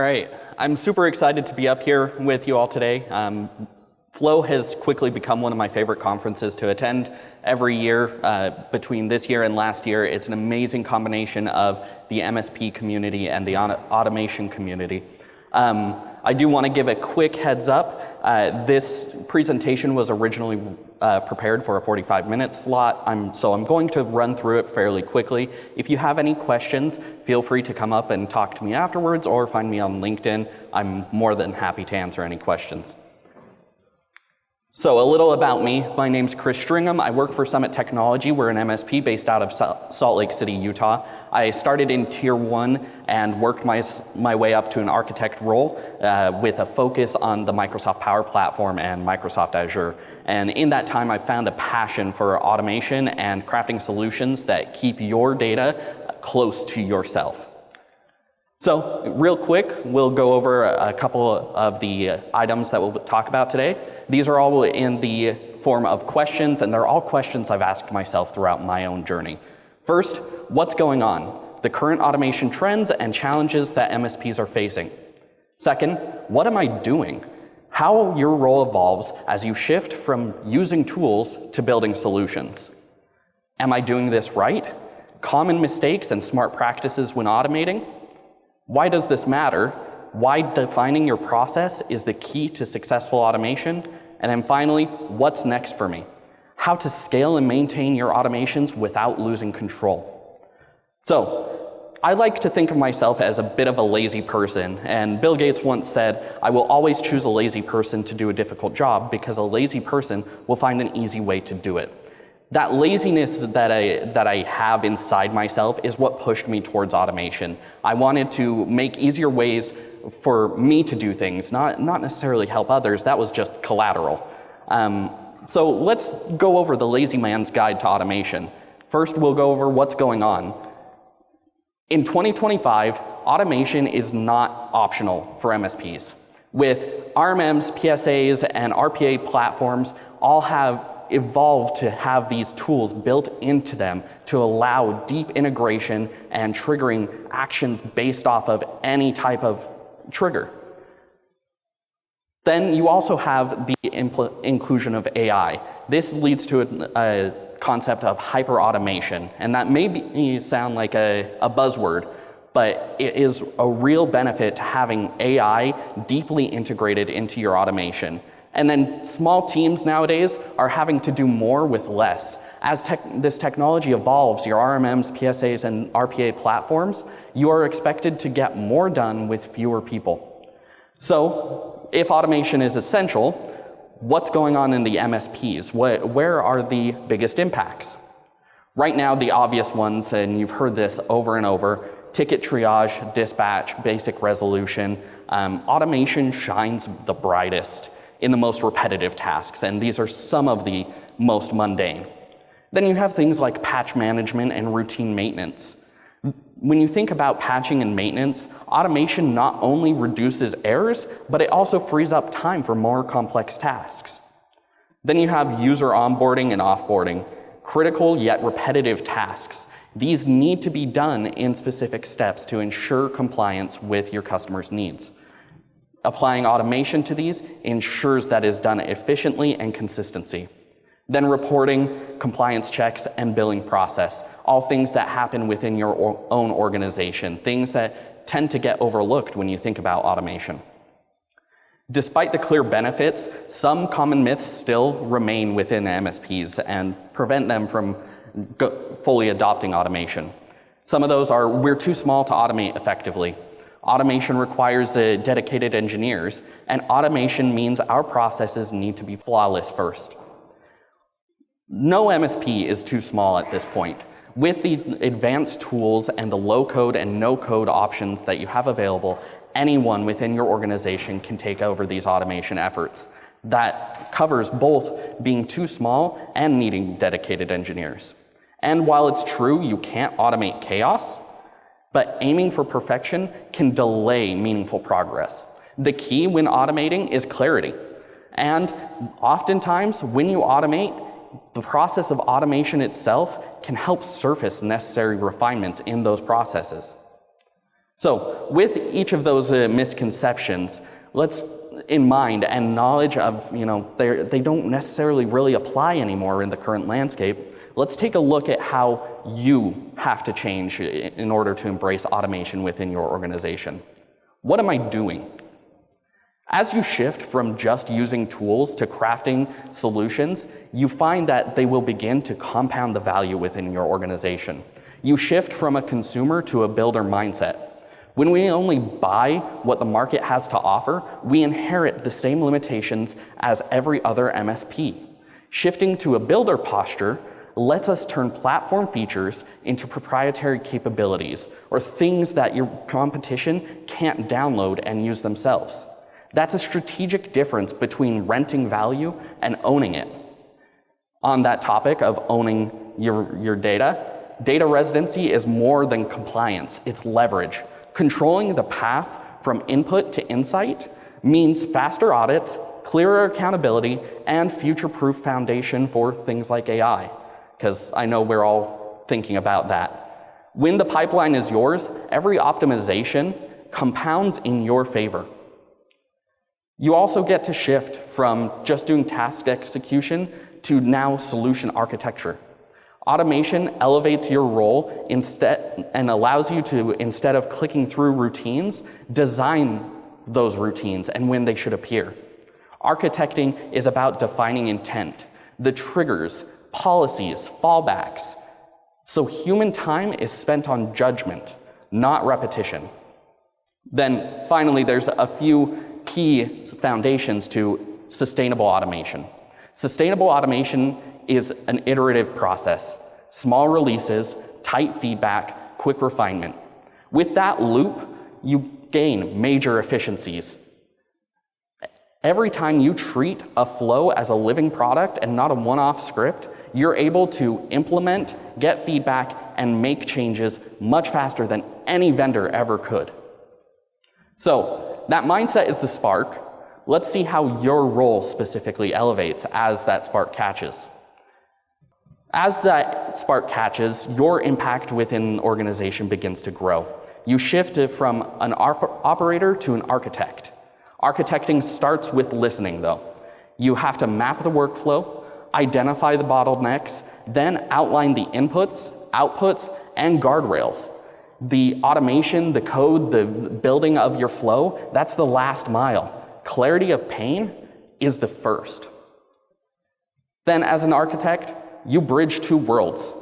right, I'm super excited to be up here with you all today. Flow has quickly become one of my favorite conferences to attend every year. Between this year and last year, it's an amazing combination of the MSP community and the automation community. I do want to give a quick heads up. This presentation was originally prepared for a 45-minute slot, so I'm going to run through it fairly quickly. If you have any questions, feel free to come up and talk to me afterwards or find me on LinkedIn. I'm more than happy to answer any questions. So a little about me. My name's Chris Stringham. I work for Summit Technology. We're an MSP based out of Salt Lake City, Utah. I started in Tier 1 and worked my way up to an architect role with a focus on the Microsoft Power Platform and Microsoft Azure. And in that time, I found a passion for automation and crafting solutions that keep your data close to yourself. So real quick, we'll go over a couple of the items that we'll talk about today. These are all in the form of questions, and they're all questions I've asked myself throughout my own journey. First, what's going on? The current automation trends and challenges that MSPs are facing. Second, what am I doing? How your role evolves as you shift from using tools to building solutions. Am I doing this right? Common mistakes and smart practices when automating. Why does this matter? Why defining your process is the key to successful automation. And then finally, what's next for me? How to scale and maintain your automations without losing control. So, I like to think of myself as a bit of a lazy person, and Bill Gates once said, I will always choose a lazy person to do a difficult job because a lazy person will find an easy way to do it. That laziness that I have inside myself is what pushed me towards automation. I wanted to make easier ways for me to do things, not necessarily help others. That was just collateral. So let's go over the lazy man's guide to automation. First, we'll go over what's going on. In 2025, automation is not optional for MSPs. With RMMs, PSAs, and RPA platforms all have evolved to have these tools built into them to allow deep integration and triggering actions based off of any type of trigger. Then you also have the inclusion of AI. This leads to a concept of hyper-automation, and that may sound like a buzzword, but it is a real benefit to having AI deeply integrated into your automation. And then small teams nowadays are having to do more with less. As this technology evolves, your RMMs, PSAs, and RPA platforms, you are expected to get more done with fewer people. So, if automation is essential, what's going on in the MSPs? Where are the biggest impacts? Right now, the obvious ones, and you've heard this over and over, ticket triage, dispatch, basic resolution. Automation shines the brightest in the most repetitive tasks, and these are some of the most mundane. Then you have things like patch management and routine maintenance. When you think about patching and maintenance, automation not only reduces errors, but it also frees up time for more complex tasks. Then you have user onboarding and offboarding, critical yet repetitive tasks. These need to be done in specific steps to ensure compliance with your customers' needs. Applying automation to these ensures that is done efficiently and consistency. Then reporting, compliance checks, and billing process, all things that happen within your own organization, things that tend to get overlooked when you think about automation. Despite the clear benefits, some common myths still remain within MSPs and prevent them from fully adopting automation. Some of those are, we're too small to automate effectively. Automation requires dedicated engineers, and automation means our processes need to be flawless first. No MSP is too small at this point. With the advanced tools and the low-code and no-code options that you have available, anyone within your organization can take over these automation efforts. That covers both being too small and needing dedicated engineers. And while it's true you can't automate chaos, but aiming for perfection can delay meaningful progress. The key when automating is clarity. And oftentimes, when you automate, the process of automation itself can help surface necessary refinements in those processes. So with each of those misconceptions, let's in mind and knowledge of, they don't necessarily really apply anymore in the current landscape, let's take a look at how you have to change in order to embrace automation within your organization. What am I doing? As you shift from just using tools to crafting solutions, you find that they will begin to compound the value within your organization. You shift from a consumer to a builder mindset. When we only buy what the market has to offer, we inherit the same limitations as every other MSP. Shifting to a builder posture lets us turn platform features into proprietary capabilities, or things that your competition can't download and use themselves. That's a strategic difference between renting value and owning it. On that topic of owning your data, data residency is more than compliance, it's leverage. Controlling the path from input to insight means faster audits, clearer accountability, and future-proof foundation for things like AI, because I know we're all thinking about that. When the pipeline is yours, every optimization compounds in your favor. You also get to shift from just doing task execution to now solution architecture. Automation elevates your role instead and allows you to, instead of clicking through routines, design those routines and when they should appear. Architecting is about defining intent, the triggers, policies, fallbacks. So human time is spent on judgment, not repetition. Then finally, there's a few key foundations to sustainable automation. Sustainable automation is an iterative process. Small releases, tight feedback, quick refinement. With that loop, you gain major efficiencies. Every time you treat a flow as a living product and not a one-off script, you're able to implement, get feedback, and make changes much faster than any vendor ever could. So that mindset is the spark. Let's see how your role specifically elevates as that spark catches. As that spark catches, your impact within an organization begins to grow. You shift from an operator to an architect. Architecting starts with listening, though. You have to map the workflow, identify the bottlenecks, then outline the inputs, outputs, and guardrails. The automation, the code, the building of your flow, that's the last mile. Clarity of pain is the first. Then as an architect, you bridge two worlds.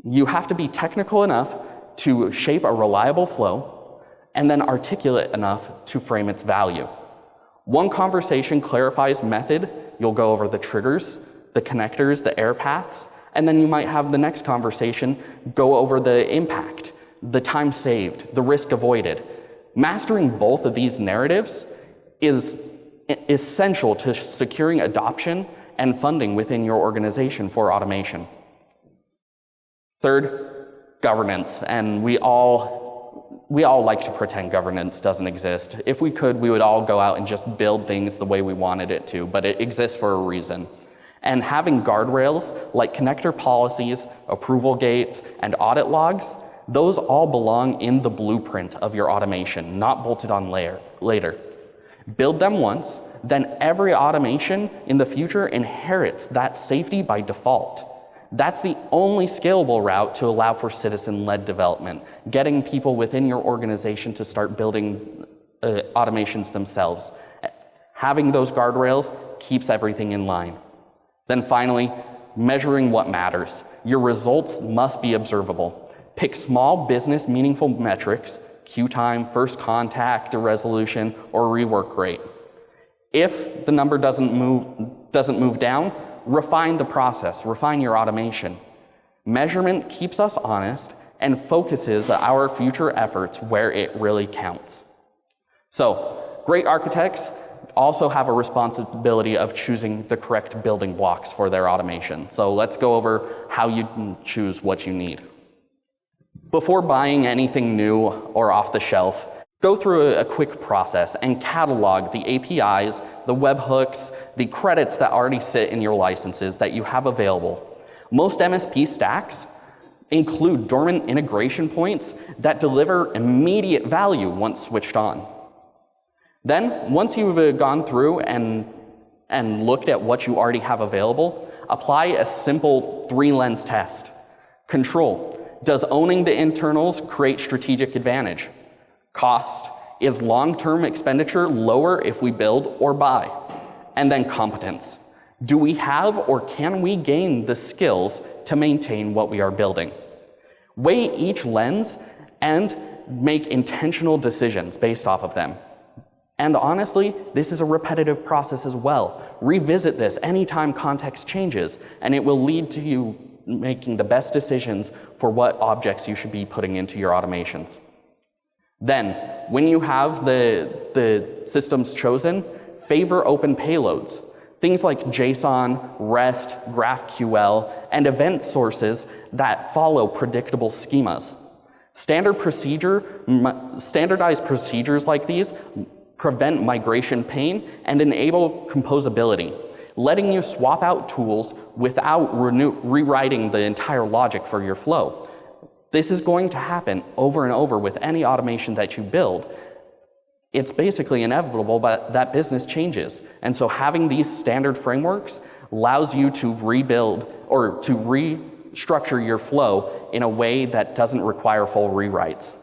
You have to be technical enough to shape a reliable flow and then articulate enough to frame its value. One conversation clarifies method. You'll go over the triggers, the connectors, the air paths, and then you might have the next conversation go over the impact, the time saved, the risk avoided. Mastering both of these narratives is essential to securing adoption and funding within your organization for automation. Third, governance. And we all like to pretend governance doesn't exist. If we could, we would all go out and just build things the way we wanted it to, but it exists for a reason. And having guardrails like connector policies, approval gates, and audit logs, those all belong in the blueprint of your automation, not bolted on later. Build them once, then every automation in the future inherits that safety by default. That's the only scalable route to allow for citizen-led development, getting people within your organization to start building automations themselves. Having those guardrails keeps everything in line. Then finally, measuring what matters. Your results must be observable. Pick small business meaningful metrics, queue time, first contact, resolution, or rework rate. If the number doesn't move down, refine the process, refine your automation. Measurement keeps us honest and focuses our future efforts where it really counts. So, great architects also have a responsibility of choosing the correct building blocks for their automation. So let's go over how you choose what you need. Before buying anything new or off the shelf, go through a quick process and catalog the APIs, the webhooks, the credits that already sit in your licenses that you have available. Most MSP stacks Include dormant integration points that deliver immediate value once switched on. Then, once you've gone through and looked at what you already have available, apply a simple 3-lens test. Control. Does owning the internals create strategic advantage? Cost. Is long-term expenditure lower if we build or buy? And then competence. Do we have or can we gain the skills to maintain what we are building? Weigh each lens and make intentional decisions based off of them. And honestly, this is a repetitive process as well. Revisit this anytime context changes, and it will lead to you making the best decisions for what objects you should be putting into your automations. Then, when you have the systems chosen, favor open payloads. Things like JSON, REST, GraphQL, and event sources that follow predictable schemas. Standardized procedures like these prevent migration pain and enable composability, letting you swap out tools without rewriting the entire logic for your flow. This is going to happen over and over with any automation that you build. It's basically inevitable, but that business changes. And so having these standard frameworks allows you to rebuild or to restructure your flow in a way that doesn't require full rewrites.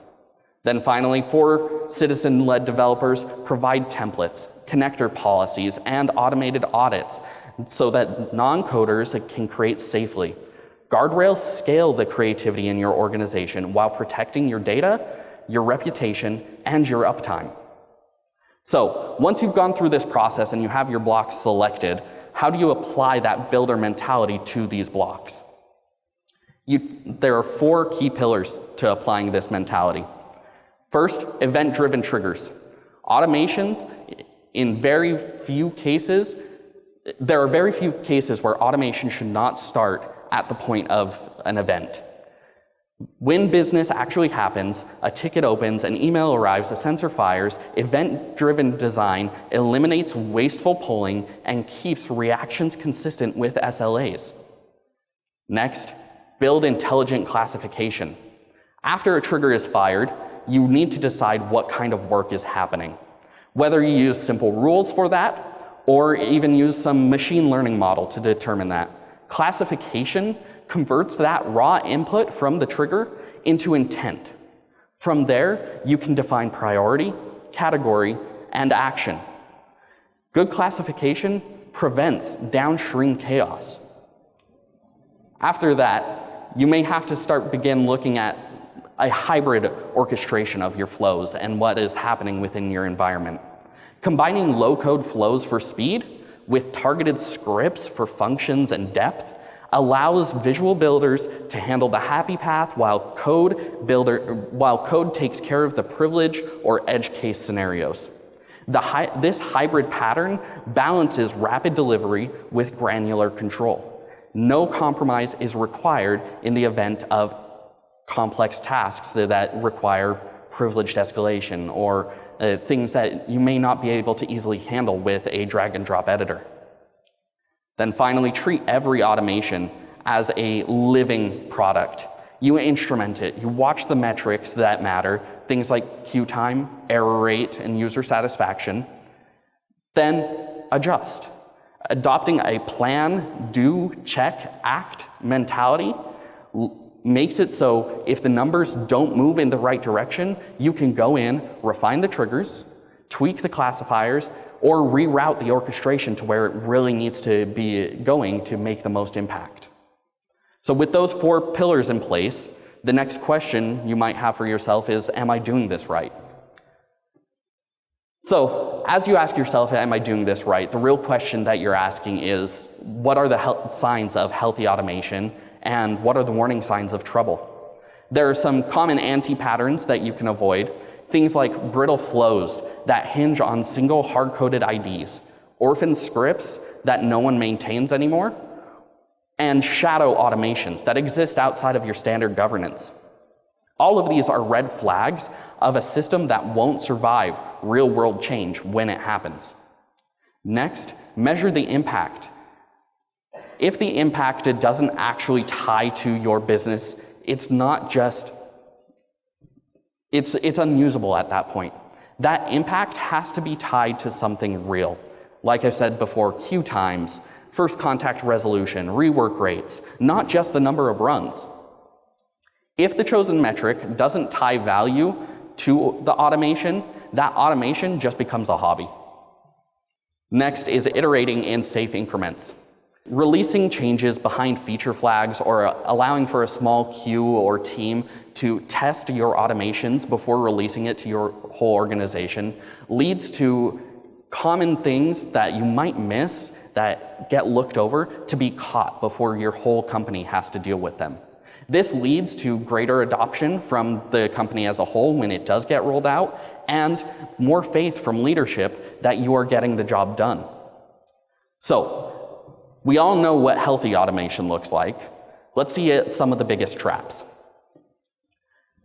Then finally, for citizen-led developers, provide templates, connector policies, and automated audits so that non-coders can create safely. Guardrails scale the creativity in your organization while protecting your data, your reputation, and your uptime. So once you've gone through this process and you have your blocks selected, how do you apply that builder mentality to these blocks? There are 4 key pillars to applying this mentality. First, event-driven triggers. Automations, there are very few cases where automation should not start at the point of an event. When business actually happens, a ticket opens, an email arrives, a sensor fires, event-driven design eliminates wasteful polling and keeps reactions consistent with SLAs. Next, build intelligent classification. After a trigger is fired, you need to decide what kind of work is happening. Whether you use simple rules for that, or even use some machine learning model to determine that. Classification converts that raw input from the trigger into intent. From there, you can define priority, category, and action. Good classification prevents downstream chaos. After that, you may have to begin looking at a hybrid orchestration of your flows and what is happening within your environment. Combining low-code flows for speed with targeted scripts for functions and depth allows visual builders to handle the happy path while code takes care of the privilege or edge case scenarios. This hybrid pattern balances rapid delivery with granular control. No compromise is required in the event of complex tasks that require privileged escalation or things that you may not be able to easily handle with a drag and drop editor. Then finally, treat every automation as a living product. You instrument it, you watch the metrics that matter, things like queue time, error rate, and user satisfaction. Then adjust. Adopting a plan, do, check, act mentality makes it so if the numbers don't move in the right direction, you can go in, refine the triggers, tweak the classifiers, or reroute the orchestration to where it really needs to be going to make the most impact. So with those 4 pillars in place, the next question you might have for yourself is, am I doing this right? So as you ask yourself, am I doing this right? The real question that you're asking is, what are the signs of healthy automation and what are the warning signs of trouble? There are some common anti-patterns that you can avoid. Things like brittle flows that hinge on single hard-coded IDs, orphan scripts that no one maintains anymore, and shadow automations that exist outside of your standard governance. All of these are red flags of a system that won't survive real-world change when it happens. Next, measure the impact. If the impact doesn't actually tie to your business it's not just, it's unusable at that point. That impact has to be tied to something real. Like I said before, queue times, first contact resolution, rework rates, not just the number of runs. If the chosen metric doesn't tie value to the automation, that automation just becomes a hobby. Next is iterating in safe increments. Releasing changes behind feature flags or allowing for a small queue or team to test your automations before releasing it to your whole organization leads to common things that you might miss that get looked over to be caught before your whole company has to deal with them. This leads to greater adoption from the company as a whole when it does get rolled out, and more faith from leadership that you are getting the job done. So, we all know what healthy automation looks like. Let's see some of the biggest traps.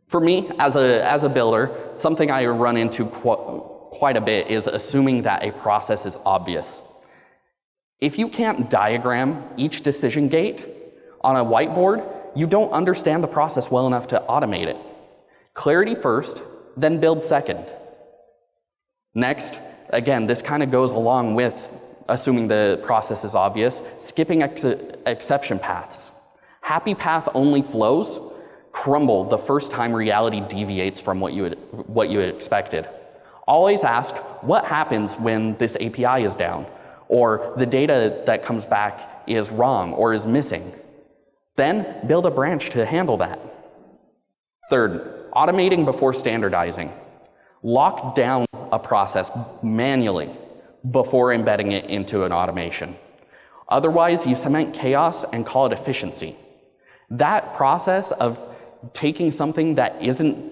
For me, as a builder, something I run into quite a bit is assuming that a process is obvious. If you can't diagram each decision gate on a whiteboard, you don't understand the process well enough to automate it. Clarity first, then build second. Next, again, this kind of goes along with assuming the process is obvious, skipping exception paths. Happy path only flows crumble the first time reality deviates from what you had expected. Always ask, what happens when this API is down, or the data that comes back is wrong or is missing? Then build a branch to handle that. Third, automating before standardizing. Lock down a process manually before embedding it into an automation. Otherwise, you cement chaos and call it efficiency. That process of taking something that isn't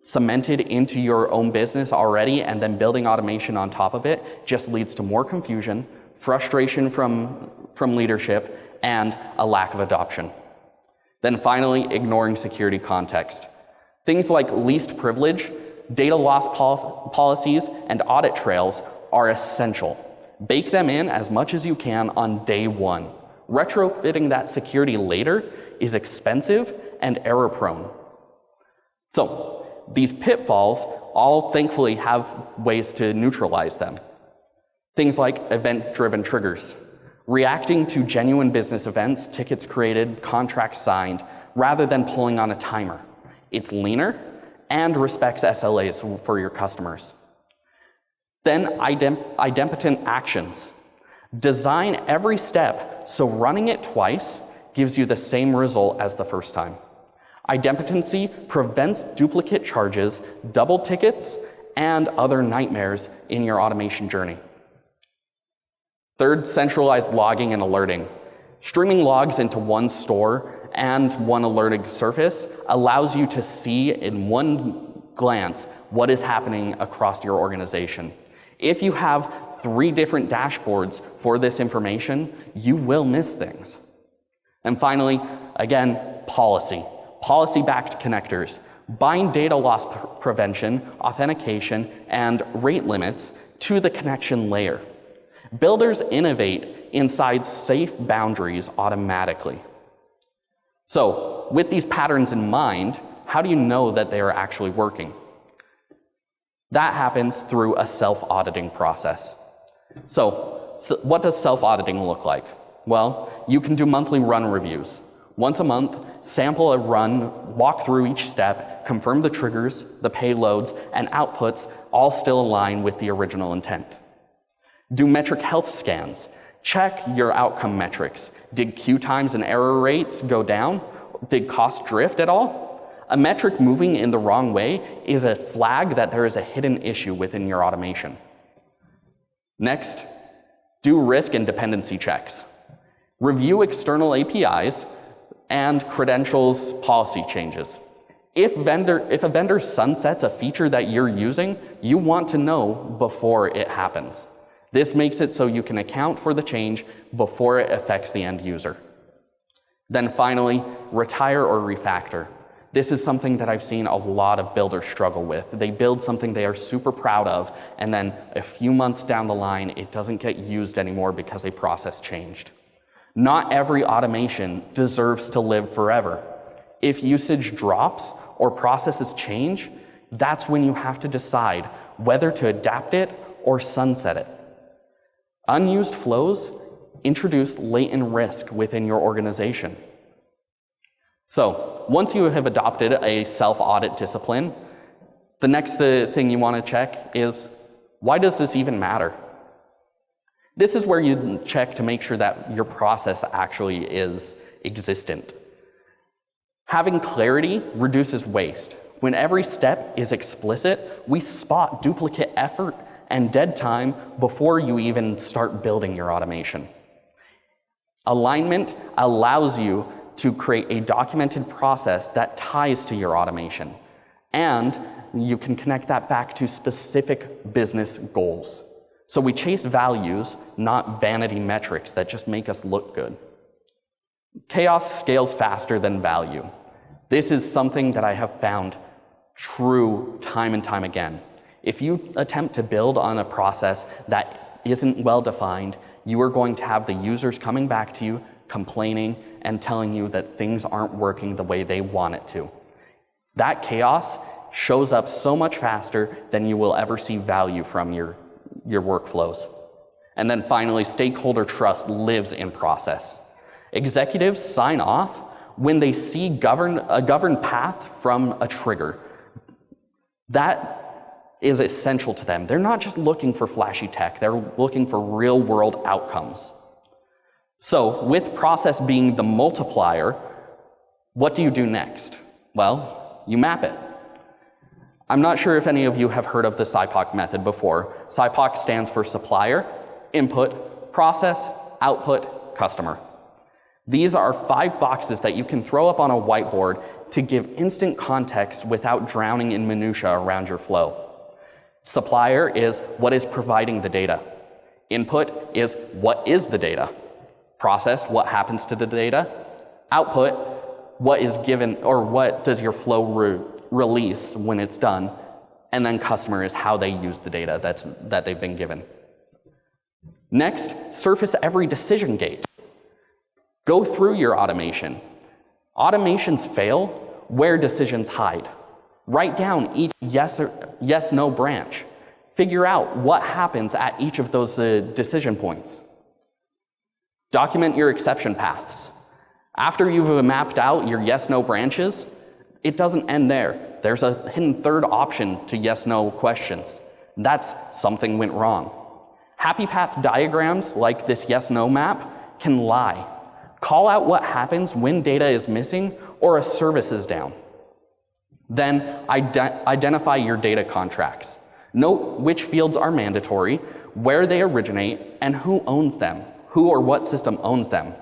cemented into your own business already and then building automation on top of it just leads to more confusion, frustration from leadership, and a lack of adoption. Then finally, ignoring security context. Things like least privilege, data loss policies, and audit trails are essential. Bake them in as much as you can on day one. Retrofitting that security later is expensive and error-prone. So, these pitfalls all thankfully have ways to neutralize them. Things like event-driven triggers, reacting to genuine business events, tickets created, contracts signed, rather than pulling on a timer. It's leaner and respects SLAs for your customers. Then idempotent actions. Design every step so running it twice gives you the same result as the first time. Idempotency prevents duplicate charges, double tickets, and other nightmares in your automation journey. Third, centralized logging and alerting. Streaming logs into one store and one alerting surface allows you to see in one glance what is happening across your organization. If you have 3 different dashboards for this information, you will miss things. And finally, again, policy. Policy-backed connectors. Bind data loss prevention, authentication, and rate limits to the connection layer. Builders innovate inside safe boundaries automatically. So, with these patterns in mind, how do you know that they are actually working? That happens through a self-auditing process. So what does self-auditing look like? Well, you can do monthly run reviews. Once a month, sample a run, walk through each step, confirm the triggers, the payloads, and outputs all still align with the original intent. Do metric health scans. Check your outcome metrics. Did queue times and error rates go down? Did cost drift at all? A metric moving in the wrong way is a flag that there is a hidden issue within your automation. Next, do risk and dependency checks. Review external APIs and credentials policy changes. If a vendor sunsets a feature that you're using, you want to know before it happens. This makes it so you can account for the change before it affects the end user. Then finally, retire or refactor. This is something that I've seen a lot of builders struggle with. They build something they are super proud of, and then a few months down the line, it doesn't get used anymore because a process changed. Not every automation deserves to live forever. If usage drops or processes change, that's when you have to decide whether to adapt it or sunset it. Unused flows introduce latent risk within your organization. So, once you have adopted a self-audit discipline, the next thing you want to check is, why does this even matter? This is where you check to make sure that your process actually is existent. Having clarity reduces waste. When every step is explicit, we spot duplicate effort and dead time before you even start building your automation. Alignment allows you to create a documented process that ties to your automation, and you can connect that back to specific business goals. So we chase values, not vanity metrics that just make us look good. Chaos scales faster than value. This is something that I have found true time and time again. If you attempt to build on a process that isn't well defined, you are going to have the users coming back to you, complaining, and telling you that things aren't working the way they want it to. That chaos shows up so much faster than you will ever see value from your workflows. And then finally, stakeholder trust lives in process. Executives sign off when they see a governed path from a trigger. That is essential to them. They're not just looking for flashy tech, they're looking for real-world outcomes. So, with process being the multiplier, what do you do next? Well, you map it. I'm not sure if any of you have heard of the SIPOC method before. SIPOC stands for supplier, input, process, output, customer. These are 5 boxes that you can throw up on a whiteboard to give instant context without drowning in minutia around your flow. Supplier is what is providing the data. Input is what is the data. Process, what happens to the data. Output, what is given, or what does your flow release when it's done. And then customer is how they use the data that they've been given. Next, surface every decision gate. Go through your automation. Automations fail where decisions hide. Write down each yes/no branch. Figure out what happens at each of those decision points. Document your exception paths. After you've mapped out your yes/no branches, it doesn't end there. There's a hidden third option to yes/no questions. That's something went wrong. Happy path diagrams like this yes/no map can lie. Call out what happens when data is missing or a service is down. Then identify your data contracts. Note which fields are mandatory, where they originate, and who owns them, who or what system owns them.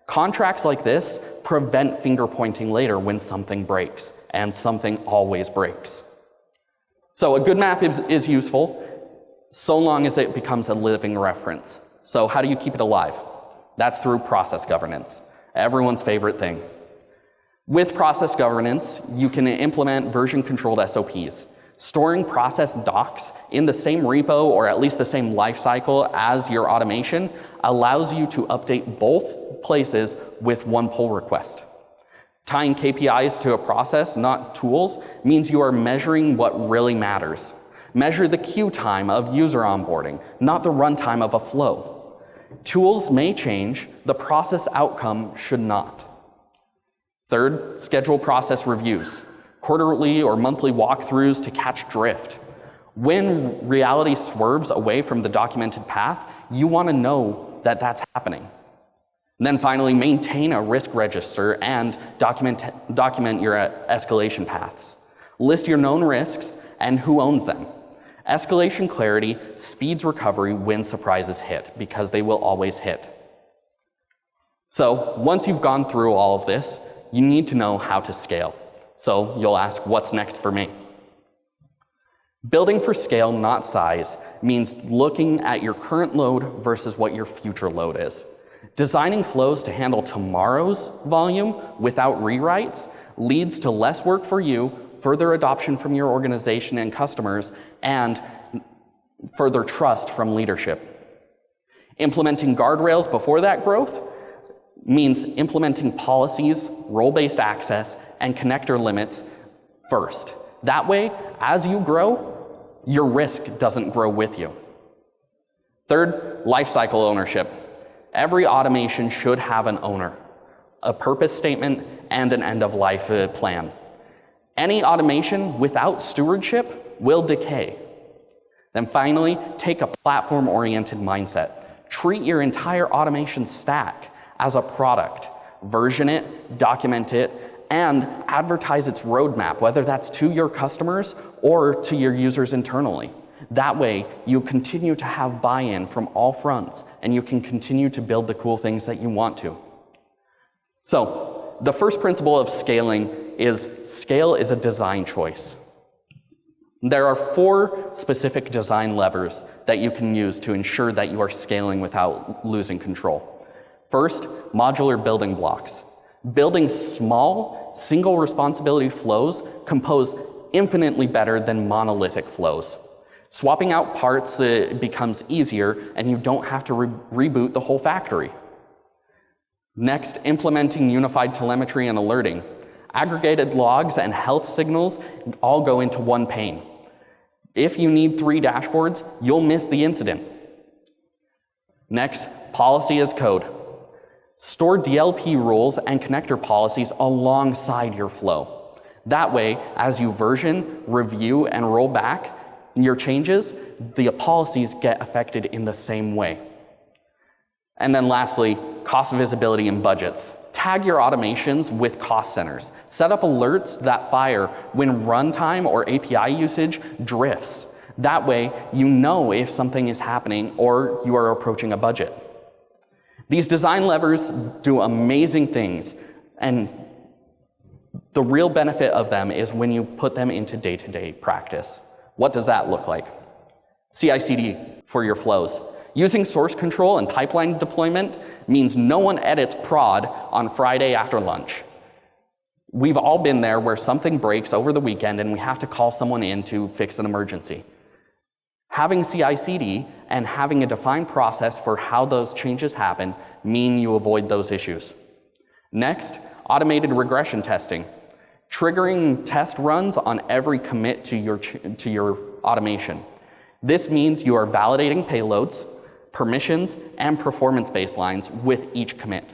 Contracts like this prevent finger pointing later when something breaks, and something always breaks. So a good map is useful so long as it becomes a living reference. So how do you keep it alive? That's through process governance, everyone's favorite thing. With process governance, you can implement version-controlled SOPs. Storing process docs in the same repo or at least the same lifecycle as your automation allows you to update both places with one pull request. Tying KPIs to a process, not tools, means you are measuring what really matters. Measure the queue time of user onboarding, not the runtime of a flow. Tools may change, the process outcome should not. Third, schedule process reviews, quarterly or monthly walkthroughs to catch drift. When reality swerves away from the documented path, you want to know that that's happening. And then finally, maintain a risk register and document your escalation paths. List your known risks and who owns them. Escalation clarity speeds recovery when surprises hit, because they will always hit. So once you've gone through all of this, you need to know how to scale. So you'll ask, what's next for me? Building for scale, not size, means looking at your current load versus what your future load is. Designing flows to handle tomorrow's volume without rewrites leads to less work for you, further adoption from your organization and customers, and further trust from leadership. Implementing guardrails before that growth means implementing policies, role-based access, and connector limits first. That way, as you grow, your risk doesn't grow with you. Third, lifecycle ownership. Every automation should have an owner, a purpose statement, and an end-of-life plan. Any automation without stewardship will decay. Then finally, take a platform-oriented mindset. Treat your entire automation stack as a product. Version it, document it, and advertise its roadmap, whether that's to your customers or to your users internally. That way, you continue to have buy-in from all fronts, and you can continue to build the cool things that you want to. So, the first principle of scaling is scale is a design choice. There are 4 specific design levers that you can use to ensure that you are scaling without losing control. First, modular building blocks. Building small, single responsibility flows compose infinitely better than monolithic flows. Swapping out parts becomes easier, and you don't have to reboot the whole factory. Next, implementing unified telemetry and alerting. Aggregated logs and health signals all go into one pane. If you need 3 dashboards, you'll miss the incident. Next, policy as code. Store DLP rules and connector policies alongside your flow. That way, as you version, review, and roll back your changes, the policies get affected in the same way. And then lastly, cost visibility and budgets. Tag your automations with cost centers. Set up alerts that fire when runtime or API usage drifts. That way, you know if something is happening or you are approaching a budget. These design levers do amazing things, and the real benefit of them is when you put them into day-to-day practice. What does that look like? CI/CD for your flows. Using source control and pipeline deployment means no one edits prod on Friday after lunch. We've all been there where something breaks over the weekend and we have to call someone in to fix an emergency. Having CI/CD and having a defined process for how those changes happen mean you avoid those issues. Next, automated regression testing. Triggering test runs on every commit to your automation. This means you are validating payloads, permissions, and performance baselines with each commit.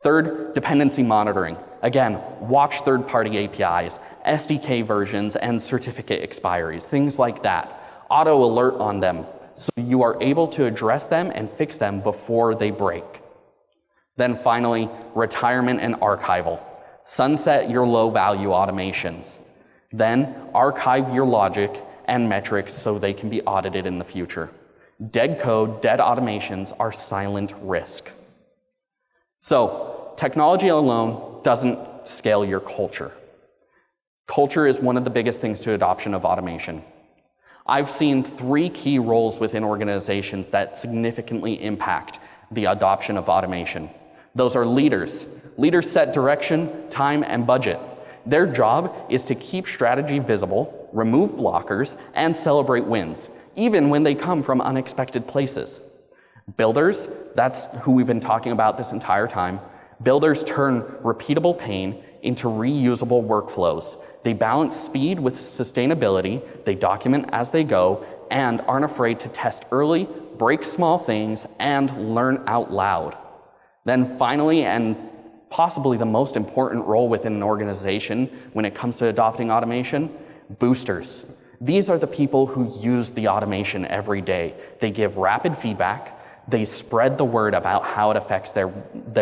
Third, dependency monitoring. Again, watch third-party APIs, SDK versions, and certificate expiries, things like that. Auto alert on them so you are able to address them and fix them before they break. Then finally, retirement and archival. Sunset your low-value automations. Then archive your logic and metrics so they can be audited in the future. Dead code, dead automations are silent risk. So, technology alone doesn't scale your culture. Culture is one of the biggest things to adoption of automation. I've seen 3 key roles within organizations that significantly impact the adoption of automation. Those are leaders. Leaders set direction, time, and budget. Their job is to keep strategy visible, remove blockers, and celebrate wins, even when they come from unexpected places. Builders, that's who we've been talking about this entire time. Builders turn repeatable pain into reusable workflows. They balance speed with sustainability, they document as they go, and aren't afraid to test early, break small things, and learn out loud. Then finally, and possibly the most important role within an organization when it comes to adopting automation, boosters. These are the people who use the automation every day. They give rapid feedback, they spread the word about how it affects their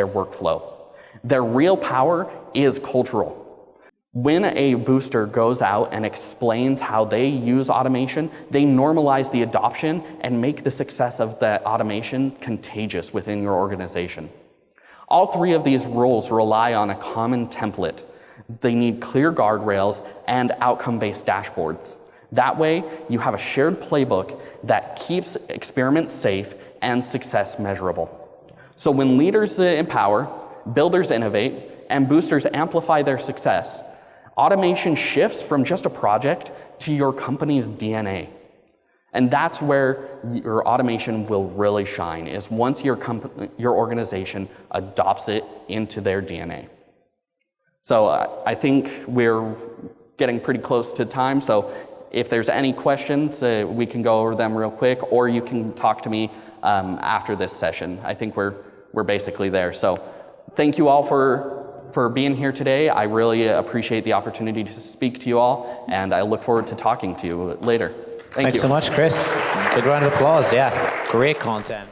workflow. Their real power is cultural. When a booster goes out and explains how they use automation, they normalize the adoption and make the success of that automation contagious within your organization. All 3 of these roles rely on a common template. They need clear guardrails and outcome-based dashboards. That way, you have a shared playbook that keeps experiments safe and success measurable. So when leaders empower, builders innovate, and boosters amplify their success, automation shifts from just a project to your company's DNA. And that's where your automation will really shine, is once your organization adopts it into their DNA. So I think we're getting pretty close to time. So if there's any questions, we can go over them real quick, or you can talk to me after this session. I think we're basically there. So thank you all for being here today. I really appreciate the opportunity to speak to you all, and I look forward to talking to you later. Thanks so much, Chris. Big round of applause. Yeah, great content.